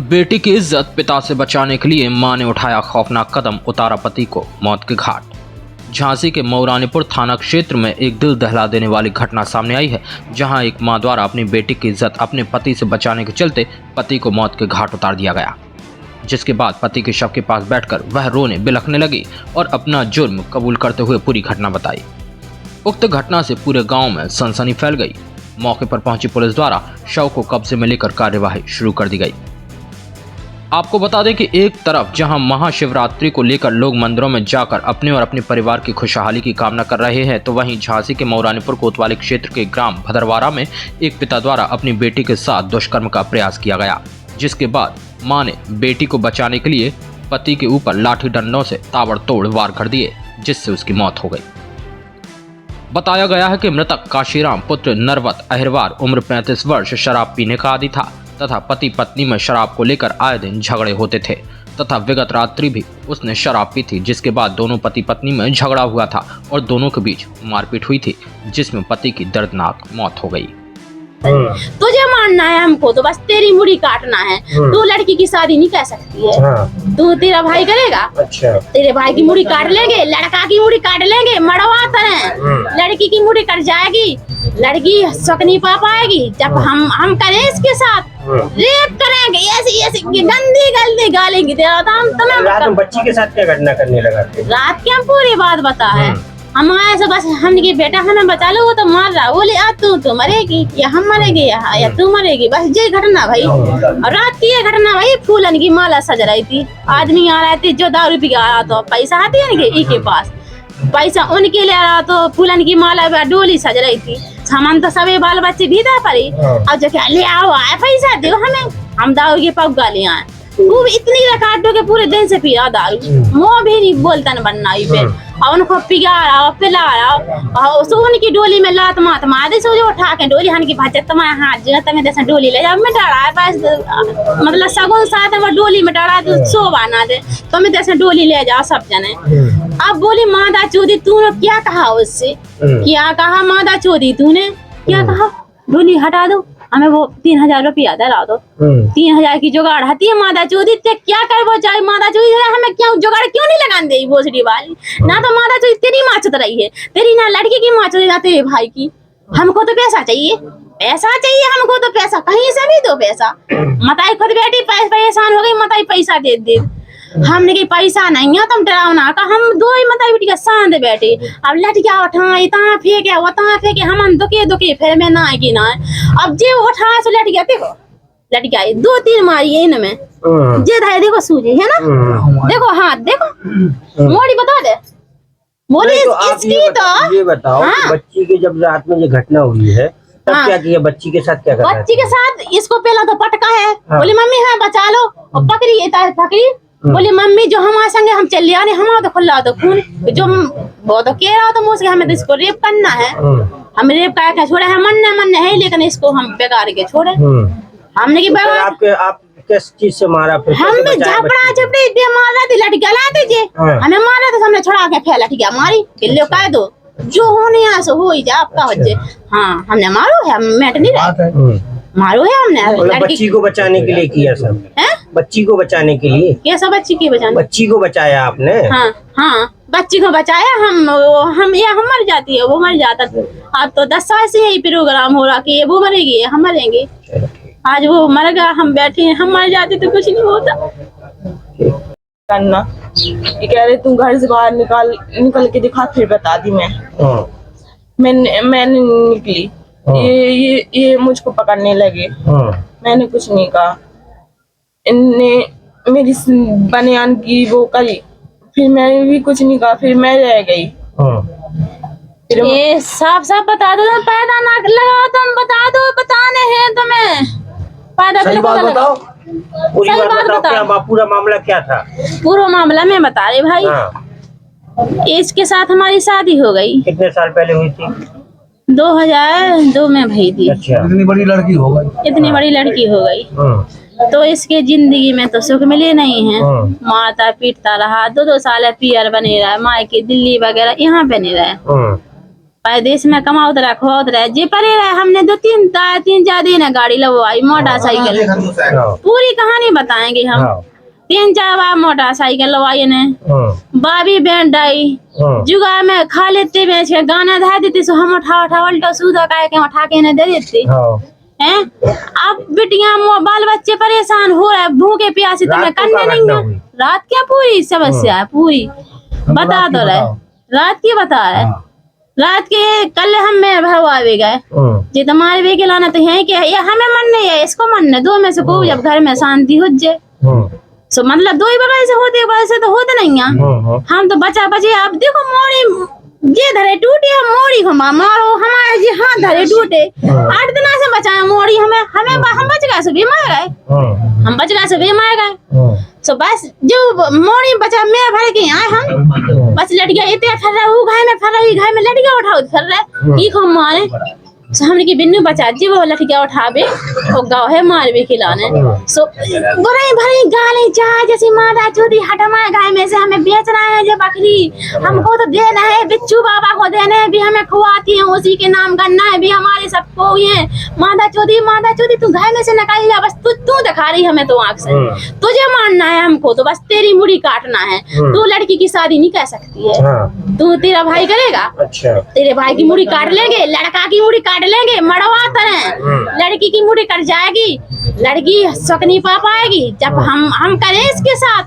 बेटी की इज्जत पिता से बचाने के लिए मां ने उठाया खौफनाक कदम, उतारा पति को मौत के घाट। झांसी के मऊरानीपुर थाना क्षेत्र में एक दिल दहला देने वाली घटना सामने आई है, जहां एक मां द्वारा अपनी बेटी की इज्जत अपने पति से बचाने के चलते पति को मौत के घाट उतार दिया गया, जिसके बाद पति के शव के पास बैठकर वह रोने बिलखने लगी और अपना जुर्म कबूल करते हुए पूरी घटना बताई। उक्त घटना से पूरे गांव में सनसनी फैल गई। मौके पर पहुंची पुलिस द्वारा शव को कब्जे में लेकर कार्यवाही शुरू कर दी गई। आपको बता दें कि एक तरफ जहां महाशिवरात्रि को लेकर लोग मंदिरों में जाकर अपने और अपने परिवार की खुशहाली की कामना कर रहे हैं, तो वहीं झांसी के मऊरानीपुर कोतवाली क्षेत्र के ग्राम भदरवारा में एक पिता द्वारा अपनी बेटी के साथ दुष्कर्म का प्रयास किया गया, जिसके बाद मां ने बेटी को बचाने के लिए पति के ऊपर लाठी डंडों से ताबड़तोड़ वार कर दिए, जिससे उसकी मौत हो गई। बताया गया है कि मृतक काशीराम पुत्र नरवत अहिरवार उम्र 35 वर्ष शराब पीने का आदी था तथा पति पत्नी में शराब को लेकर आए दिन झगड़े होते थे तथा विगत रात्रि भी उसने शराब पी थी, जिसके बाद दोनों पति पत्नी में झगड़ा हुआ था और दोनों के बीच मारपीट हुई थी, जिसमें पति की दर्दनाक मौत हो गई। तुझे मानना है हमको तो बस तेरी मुड़ी काटना है। तू लड़की की शादी नहीं कर सकती है। तू तेरा भाई करेगा। अच्छा। तेरे भाई की मुड़ी काट लेंगे, लड़का की मुड़ी काट लेंगे, मड़वा तरह लड़की की मुड़ी कट जाएगी, लड़की सुख नहीं पा पाएगी। जब हम करें इसके साथ रेप करेंगे, ऐसी गंदी गंदी गालेंगे तेरा। रात में बच्ची के साथ क्या घटना करने लगा? रात की हम पूरी बात बता है। हम आए से बस हमने बेटा हमें बचा लो, वो तो मार रहा, बोले तू मरेगी या हम मरेगी या तू मरेगी, बस ये घटना भाई। और रात की ये घटना भाई, फूलन की माला सज रही थी, आदमी आ रहे थे जो दारू पी आ रहा, तो पैसा आती है ना के पास पैसा उनके ले रहा, तो फूलन की माला डोली सज रही थी। सामान तो सभी बाल बच्चे भीतर पड़ी। अब जो क्या ले आओ आए पैसा दो हमें, हम दारू के पग गाले आए। वो इतनी रकाटों के पूरे दिन से पी रहा दारू, मुँह भी नहीं बोलता न बनना पे। और उनको पिगा रहा पिला रहा, और सोन की डोली में लात मात मार दे, सो जो उठा के डोली हन की भाजत तुम्हारे हाथ जो तमें जैसे डोली ले जाओ में डरा है बस, मतलब सगुन साथ में डोली में डरा तो सो बना दे तुम्हें जैसे डोली ले जाओ सब जने। अब बोली मादा चोदी तूने क्या कहा उससे, क्या कहा मादा चोदी तूने क्या कहा, डोली हटा दो हमें वो 3000 रुपया दिला दो। 3000 की जुगाड़ हती है मादा चोदी, क्या कर वो चाहे मादा चोदी हमें क्यों जुगाड़ क्यों नहीं लगान दे भोसड़ी वाली। ना तो मादा चोदी तेरी माँ चुत रही है, तेरी ना लड़की की माँ चुत, ना तेरे भाई की। हमको तो पैसा चाहिए, पैसा चाहिए हमको तो पैसा, कहीं से भी दो पैसा। मताई खुद बेटी परेशान हो गई, मताई पैसा दे हमने की पैसा नहीं है, तुम डरावना का हम दो ही मताई बेटी का शांत बैठे। अब लटकिया उठाए ता फेंके वो ता फेंके, हम दुखे फिर मैं ना आएगी ना। अब जे उठा से लट गया, देखो लट गया 2-3 मारी है इनमें, जे धाय देखो सूजी है ना, देखो हाथ देखो मोड़ी बता दे मोड़ी। तो इसकी तो ये बताओ, बच्ची के जब रात में ये घटना हुई है तब क्या किया, बच्ची के साथ क्या कर? बच्ची के साथ इसको पहला तो पटका है, बोली मम्मी हाँ बचा लो, और पकड़ी बोली मम्मी जो हमारे संगे हम चल आने, हमारा तो खुला तो खून जो वो तो कह रहा तो मुझसे हमें तो इसको रेप करना है, हम रेप करके छोड़े हैं, मन है, लेकिन इसको हम बेकार के छोड़े। हमने की आप किस चीज से मारा? फिर हम झपड़ा झपड़ी दे मारा थी, लट गया दीजिए हमें मारा तो हमने छोड़ा के फैला ठीक है मारी किलो कह दो, जो होने यहाँ से हो ही जा आपका हो जाए। हाँ हमने मारो है, मैट नहीं रहे मारो है हमने। बच्ची को बचाने के लिए किया सब है, बच्ची को बचाने के लिए कैसा बच्ची की बचाने? बच्ची को बचाया आपने? हाँ बच्ची को बचाया। हम मर जाती है वो मर जाता। अब तो 10 साल से यही प्रोग्राम हो रहा कि वो मरेगी हम मरेंगे। आज वो मर गया, हम बैठे हैं, हम मर जाते तो कुछ नहीं होता। करना ये कह रहे तू घर से बाहर निकल के दिखा, फिर बता दी मैंने निकली, ये मुझको पकड़ने लगे, मैंने कुछ नहीं कहा, इनने मेरी बनियान की वो करी, फिर मैंने भी कुछ नहीं कहा, फिर मैं रह गई। फिर ये साफ बता दो, पैदा ना लगाओ तुम, बता दो बताने हैं तुम्हें, पैदा सही बात बताओ, पूरी बात बताओ, क्या पूरा मामला क्या था? पूरा मामला मैं बता रही भाई। इसके साथ हमारी शादी हो गई। कितने साल पहले हुई थी? 2002 में भई थी। अच्छा। इतनी बड़ी लड़की हो गई। तो इसके जिंदगी में तो सुख मिले नहीं है। मारता पीटता रहा, 2 साल पियर बने रहा, माँ की दिल्ली वगैरह यहाँ बने रहे। परदेश में कमाओ रहे खोत रहे जे परे रहे। हमने तीन चार दिन गाड़ी लगवाई मोटरसाइकिल, पूरी कहानी बताएंगे हम। 3-4 बार मोटरसाइकिल लगवाई ने, बाबी बैंड आई जुगा में खा लेते बेच के गाना धा देती, सो हम उठा उल्टा सूदा के उठा के दे देती हैं। अब बिटिया बाल बच्चे परेशान हो रहे, भूखे प्यासी तो मैं करने नहीं है। रात क्या पूरी समस्या है पूरी बता दो रहे, रात की बता रहे। रात के कल हम में भरवावे गए जी, तुम्हारे वे के लाना तो है कि ये हमें मन नहीं है, इसको मन है। दो में से को जब घर में शांति हो जाए सो मतलब दो ही बगल से होते, बगल से तो होते नहीं है। हम तो बचा बचे। अब देखो मोड़ी ये धरे टूटे, हम मोड़ी को मारो, हमारे जी हाथ धरे टूटे। 8 दिन से बचाए मोड़ी हमें हम बच गए से बीमार गए, हम बच गए से बीमार गए। सो बस जो मोड़ी बचा मैं भर के आए हम, बस लड़कियां इतने फर रहे, वो घाय में फर रही, घाय में लड़कियां उठाओ फर रहे, ई को मारे। सो हमने की बिन्नू बचा जी वो लड़कियां उठावे और गाँव है मार भी खिलाने। सो बुराई भरी गाली चाह जैसी माता चोदी हटमाए गाय में से हमें बेचना है जो बकरी, हमको तो देना है, बिच्छू बाबा को देना है भी, हमें खुआती है उसी के नाम करना है भी, हमारे सबको ये माता चोदी तू गाय में से निकाल लिया। बस तू दिखा रही हमें तो आँख से, तुझे मानना है हमको तो बस तेरी मुड़ी काटना है। तू लड़की की शादी नहीं कर सकती है, तू तेरा भाई करेगा। अच्छा, तेरे भाई की मुड़ी काट लेंगे, लड़का की मुड़ी काट लेंगे, मड़वा तरह लड़की की मुड़ी कट जाएगी, लड़की सुख नहीं पा पाएगी। जब हम करें इसके साथ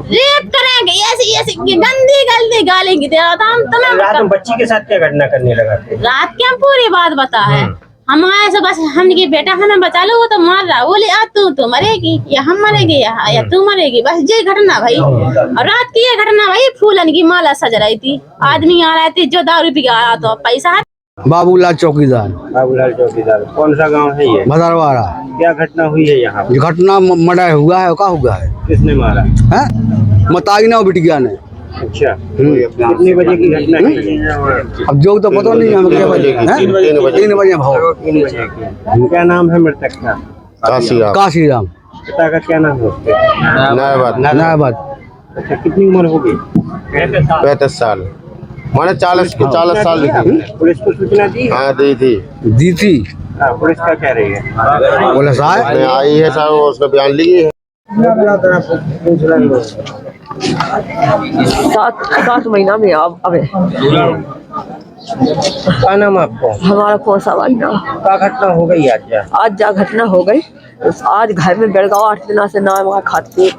रेप करेंगे, ऐसी गंदी गालेंगी तेरा तो हम तुम्हें। रात में बच्ची के साथ क्या घटना करने लगा? रात क्या पूरी बात बता है हमारे से। बस हमने बेटा हमें बचा लो, वो तो मार रहा, बोले आ तू मरेगी या हम मरेंगे या तू मरेगी, बस ये घटना भाई। और रात की ये घटना भाई, फूलन की माला सज रही थी, आदमी आ रहे थे जो दारू पी के आ रहा था, पैसा बाबूलाल चौकीदार। कौन सा गांव है ये? भदरवाड़ा। क्या घटना हुई है यहाँ? घटना मर्डर हुआ है। क्या हुआ है? किसने मारा है? मताई बिटिया ने। अच्छा, कितने बजे की घटना है? अब जो तो पता नहीं हमें। 3 बजे भाव। 3 बजे की। क्या नाम है मृतक का? काशीराम। पिता का क्या नाम है? नायाबाद। अच्छा, कितनी उम्र होगी? 35 साल, मैंने 40 साल लिखी। पुलिस को सूचना दी? हाँ दी थी। पुलिस का कह रही है? पुलिस आई है साहब, उसने बयान ली है। 7 महीना में अब क्या नाम आपको? हमारा कौन सा वाला क्या घटना हो गई आज? जा घटना हो गई। आज घर में बेड़ गाँव 8 दिन से ना वहाँ खाते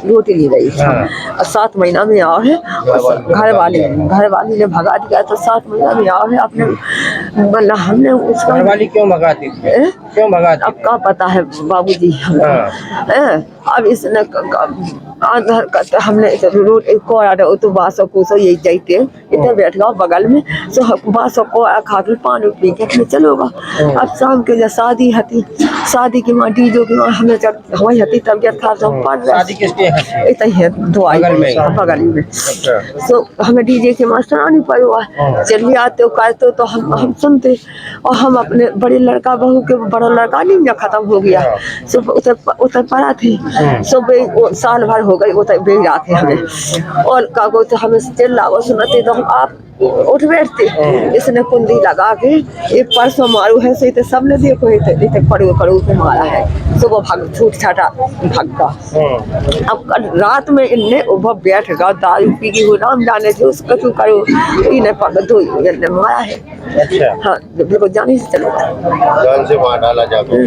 रोटी ली गई। और 7 महीना में आओ है, घर वाली ने भगा दिया। तो 7 महीना में आओ है अपने, मतलब हमने उसका। घर वाली क्यों भगाती थी? क्यों भगाती? अब क्या पता है बाबूजी। अब इसने हमने तो बासों को यही जाते इधर बैठ गया बगल में, तो बासों को खा के पानी पी के चलोगा। अब शाम के लिए शादी की माँ डीजो की माँ हमें जब हमारी हती तबियत खराब सब पड़ रहा है बगल में। तो हमें डीजे के मास्टर आनी पड़ा, चलिए आते हो कहते तो हम सुनते। और हम अपने बड़े लड़का बहू के बड़ा लड़का नहीं खत्म हो गया, सब उतर पड़ा थे। सब साल भर हो गई उतर बेच रहा थे हमें। और कागो तो हमें चिल्ला सुनते तो हम आप उठ बैठते। इसने कुंडी लगा के एक परसों मारू है से सबने देखो पड़ू पे मारा है। तो वो छूट छाटा भागा। अब रात में इनने बैठ गया, दारू पी की नाम जाने थे उसका तू करो इन्हें दो मारा है। हाँ बिल्कुल जाने से चलो जान से मार डाला जाकर।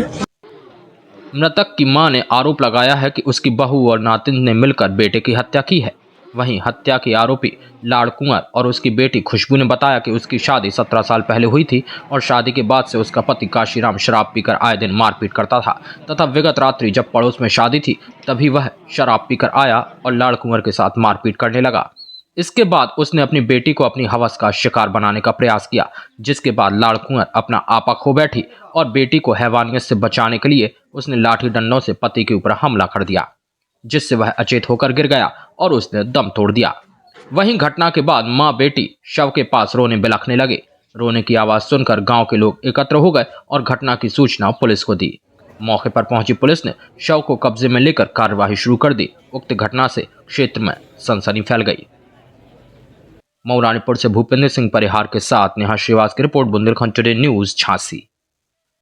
मृतक की मां ने आरोप लगाया है कि उसकी बहू और नातिन ने मिलकर बेटे की हत्या की है। वहीं हत्या के आरोपी लाड़कुंवर और उसकी बेटी खुशबू ने बताया कि उसकी शादी 17 साल पहले हुई थी और शादी के बाद से उसका पति काशीराम शराब पीकर आए दिन मारपीट करता था तथा विगत रात्रि जब पड़ोस में शादी थी तभी वह शराब पीकर आया और लाड़कुंवर के साथ मारपीट करने लगा। इसके बाद उसने अपनी बेटी को अपनी हवस का शिकार बनाने का प्रयास किया, जिसके बाद लाड़कुंवर अपना आपा खो बैठी और बेटी को हैवानियत से बचाने के लिए उसने लाठी डंडों से पति के ऊपर हमला कर दिया, जिससे वह अचेत होकर गिर गया और उसने दम तोड़ दिया। वहीं घटना के बाद मां बेटी शव के पास रोने बिलखने लगे। रोने की आवाज सुनकर गांव के लोग एकत्र हो गए और घटना की सूचना पुलिस को दी। मौके पर पहुंची पुलिस ने शव को कब्जे में लेकर कार्यवाही शुरू कर दी। उक्त घटना से क्षेत्र में सनसनी फैल गई। मऊरानीपुर से भूपेंद्र सिंह परिहार के साथ नेहा श्रीवास की report, Bundelkhand today news, Jhansi.